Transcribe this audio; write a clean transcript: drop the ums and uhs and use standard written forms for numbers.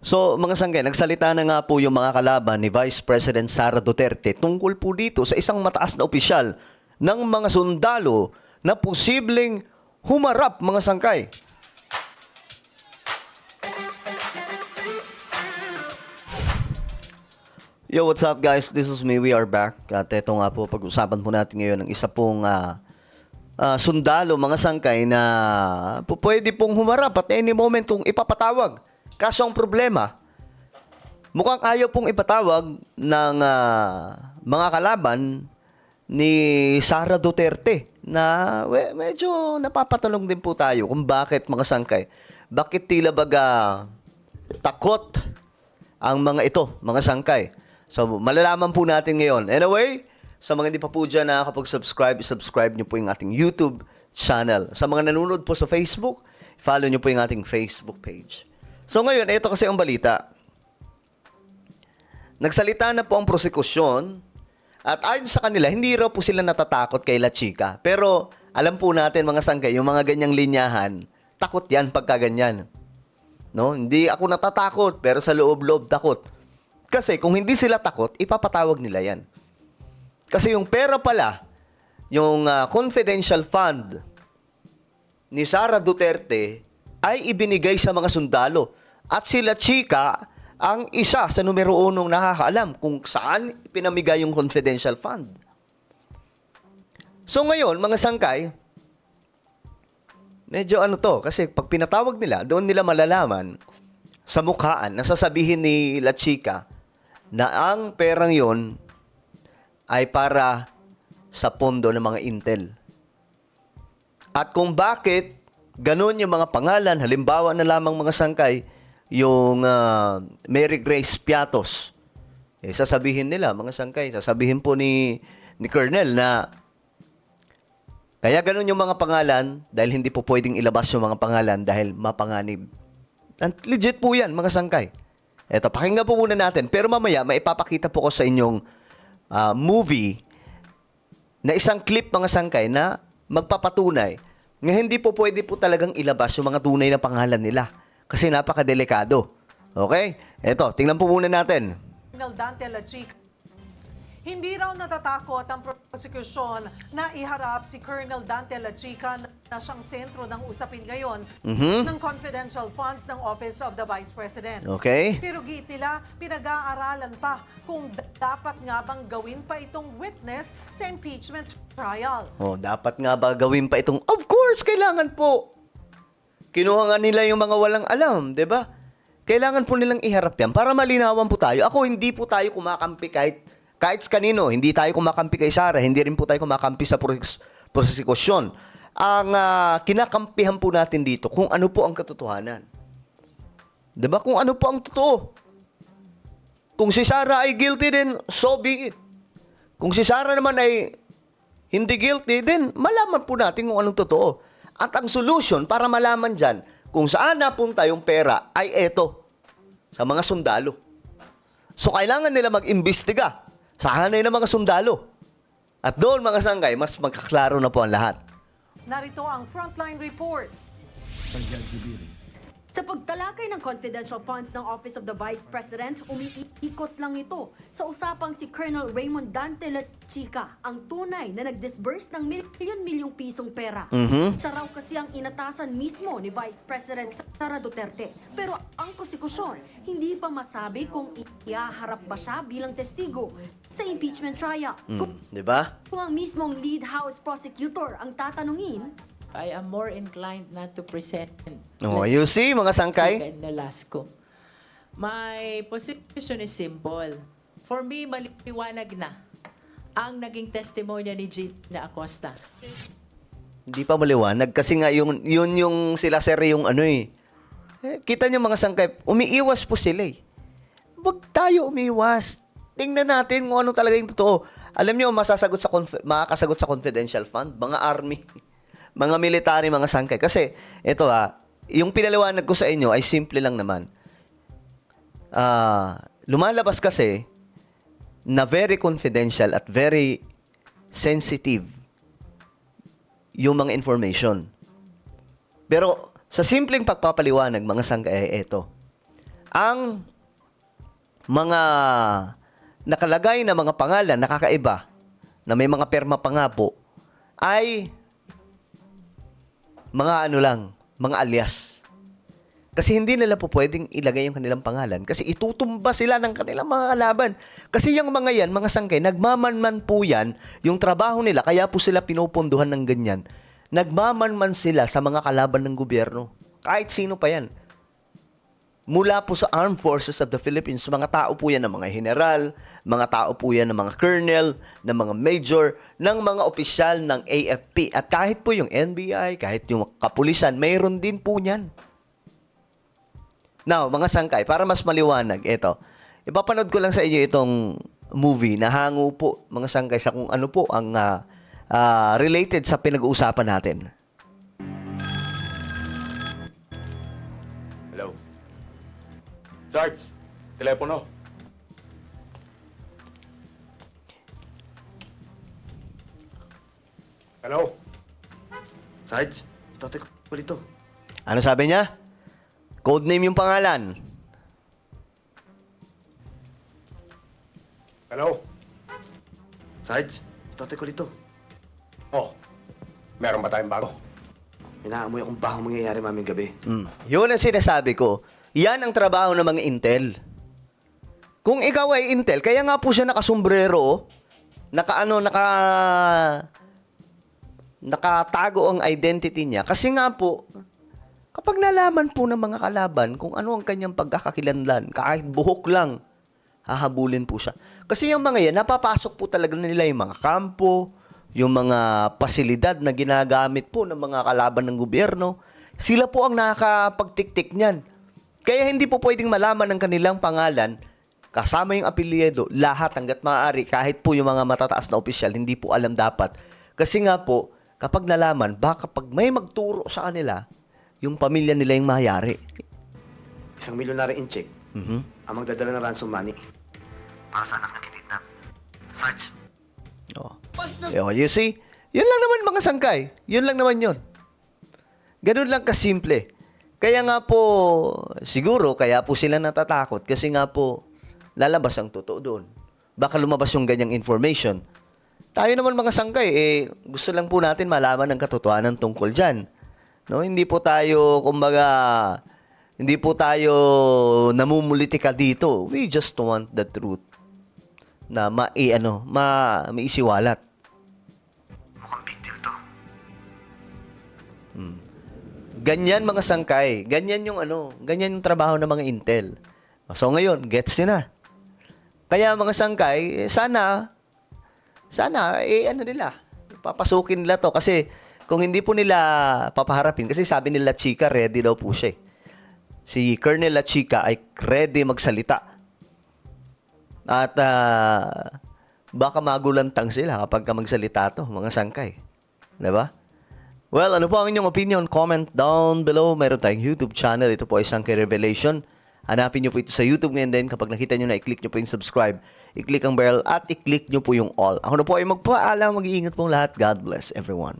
So, mga sanggay, nagsalita na nga po yung mga kalaban ni Vice President Sara Duterte tungkol po dito sa isang mataas na opisyal ng mga sundalo na posibleng humarap, mga sangkay. Yo, what's up guys? This is me. We are back. At ito nga po, pag-usapan po natin ngayon ng isa pong sundalo, mga sangkay na pwede pong humarap at any moment kung ipapatawag. Kaso ang problema, mukhang ayaw pong ipatawag ng mga kalaban ni Sara Duterte na medyo napapatanong din po tayo kung bakit, mga sangkay. Bakit tila baga takot ang mga ito, mga sangkay. So, malalaman po natin ngayon. Anyway, sa mga hindi pa po dyan nakakapag-subscribe, subscribe nyo po yung ating YouTube channel. Sa mga nanonood po sa Facebook, follow nyo po yung ating Facebook page. So ngayon, ito kasi ang balita. Nagsalita na po ang prosekusyon at ayon sa kanila, hindi raw po sila natatakot kay La Chica. Pero alam po natin, mga sangkay, yung mga ganyang linyahan, takot yan pagka ganyan. No? Hindi ako natatakot, pero sa loob-loob takot. Kasi kung hindi sila takot, ipapatawag nila yan. Kasi yung pera pala, yung confidential fund ni Sara Duterte ay ibinigay sa mga sundalo. At sila Chica ang isa sa numero unong nakakaalam kung saan pinamigay yung confidential fund. So ngayon, mga sangkay, medyo ano to, kasi pag pinatawag nila, doon nila malalaman sa mukhaan, nasasabihin ni La Chica na ang perang yon ay para sa pondo ng mga intel. At kung bakit ganun yung mga pangalan, halimbawa na lamang, mga sangkay, yung Mary Grace Piatos, sasabihin nila, mga sangkay, sasabihin po ni Colonel na kaya ganun yung mga pangalan dahil hindi po pwedeng ilabas yung mga pangalan dahil mapanganib. Legit po yan, mga sangkay. Eto, pakinggan po muna natin. Pero mamaya, maipapakita po ko sa inyong movie na isang clip, mga sangkay, na magpapatunay na hindi po pwede po talagang ilabas yung mga tunay na pangalan nila. Kasi napakadelikado. Okay? Eto, tingnan po muna natin. Colonel Dante La Chica. Hindi raw natatakot ang prosekusyon na iharap si Colonel Dante La Chica na siyang sentro ng usapin ngayon ng confidential funds ng Office of the Vice President. Okay? Pero git nila, pinag-aaralan pa kung dapat nga bang gawin pa itong witness sa impeachment trial. Oh, dapat nga ba gawin pa itong, of course, kailangan po. Kinuha nga nila yung mga walang alam, 'di ba? Kailangan po nilang iharap yan para malinawan po tayo. Ako, hindi po tayo kumakampi kahit kanino. Hindi tayo kumakampi kay Sara. Hindi rin po tayo kumakampi sa prosekusyon. Ang kinakampihan po natin dito kung ano po ang katotohanan. 'Di ba? Kung ano po ang totoo. Kung si Sara ay guilty, then so be it. Kung si Sara naman ay hindi guilty, then malaman po natin kung anong totoo. At ang solution para malaman dyan kung saan napunta yung pera ay eto, sa mga sundalo. So, kailangan nila mag-imbestiga sa hanay ng mga sundalo. At doon, mga sanggay, mas magkaklaro na po ang lahat. Narito ang frontline report. Sa pagtalakay ng confidential funds ng Office of the Vice President, umiikot lang ito sa usapang si Colonel Raymond Dante La Chica, ang tunay na nag-disburse ng milyon-milyong pisong pera. Siya raw kasi ang inatasan mismo ni Vice President Sara Duterte. Pero ang prosekusyon, hindi pa masabi kung iaharap ba siya bilang testigo sa impeachment trial. Di ba? Kung ang mismong lead house prosecutor ang tatanungin, I am more inclined not to present. Oh, you see, mga sangkay? Nolasco. My position is simple. For me, maliwanag na ang naging testimonya ni Gina Acosta. Hindi pa maliwanag kasi nga yun yung sila sir yung ano eh. Kita niyo, mga sangkay, umiiwas po sila eh. Wag tayo umiiwas. Tingnan natin kung ano talaga yung totoo. Alam niyo, makakasagot sa confidential fund, mga army, mga military, mga sangkay. Kasi, ito yung pinaliwanag ko sa inyo ay simple lang naman. Lumalabas kasi na very confidential at very sensitive yung mga information. Pero, sa simpleng pagpapaliwanag, mga sangkay, ito. ang mga nakalagay na mga pangalan na kakaiba, na may mga perma pa nga po, ay mga ano lang, mga alias. Kasi hindi nila po pwedeng ilagay yung kanilang pangalan kasi itutumba sila ng kanilang mga kalaban. Kasi yung mga yan, mga sangkay, nagmamanman po yan, yung trabaho nila, kaya po sila pinupunduhan ng ganyan. Nagmamanman sila sa mga kalaban ng gobyerno. Kahit sino pa yan. Mula po sa Armed Forces of the Philippines, mga tao po yan ng mga general, mga tao po yan ng mga colonel, ng mga major, ng mga opisyal ng AFP. At kahit po yung NBI, kahit yung kapulisan, mayroon din po niyan. Now, mga sangkay, para mas maliwanag, ito. Ipapanood ko lang sa inyo itong movie na hango po, mga sangkay, sa kung ano po ang related sa pinag-uusapan natin. Hello? Sarge, telepono. Hello? Sarge, itote ko dito. Ano sabi niya? Codename yung pangalan. Hello? Sarge, itote ko dito. Oh, meron ba tayong bago? Inaamoy akong bahong mangyayari maming gabi. Yun ang sinasabi ko. Yan ang trabaho ng mga intel. Kung ikaw ay intel, kaya nga po siya nakasombrero, nakatago ang identity niya. Kasi nga po, kapag nalaman po ng mga kalaban kung ano ang kanyang pagkakakilanlan, kahit buhok lang, hahabulin po siya. Kasi yung mga yan, napapasok po talaga nila yung mga kampo, yung mga pasilidad na ginagamit po ng mga kalaban ng gobyerno. Sila po ang nakakapagtiktik niyan. Kaya hindi po pwedeng malaman ng kanilang pangalan, kasama yung apelyido, lahat hanggat maaari, kahit po yung mga matataas na opisyal, hindi po alam dapat. Kasi nga po, kapag nalaman, baka pag may magturo sa kanila, yung pamilya nila yung mayari. 1 milyonary in check ang magdadala ng ransom money para sa anak na kinidnap. Sarge, Oh. You see? Yun lang naman mga sangkay. Yun lang naman yun. Ganun lang kasimple. Kaya nga po, siguro, kaya po sila natatakot kasi nga po, lalabas ang totoo doon. Baka lumabas yung ganyang information. Tayo naman mga sangkay, gusto lang po natin malaman ang katotohanan tungkol dyan. No? Hindi po tayo, kumbaga, hindi po tayo namumulitika dito. We just want the truth na maisiwalat. mukhang big deal to. Ganyan mga sangkay. Ganyan yung ganyan yung trabaho ng mga intel. So ngayon, gets nyo na. Kaya mga sangkay, sana nila, papasukin nila to. Kasi kung hindi po nila papaharapin, kasi sabi nila Chika, ready daw po siya. Si Colonel La Chica ay ready magsalita. At baka magulantang sila kapag magsalita to, mga sangkay. Diba? Well, ano po ang inyong opinion? Comment down below. Meron tayong YouTube channel. Ito po ay Sangkay Revelation. Hanapin nyo po ito sa YouTube ngayon din. Kapag nakita nyo na, i-click nyo po yung subscribe. I-click ang bell at i-click nyo po yung all. Ako na po ay magpaalam. Mag-iingat pong lahat. God bless everyone.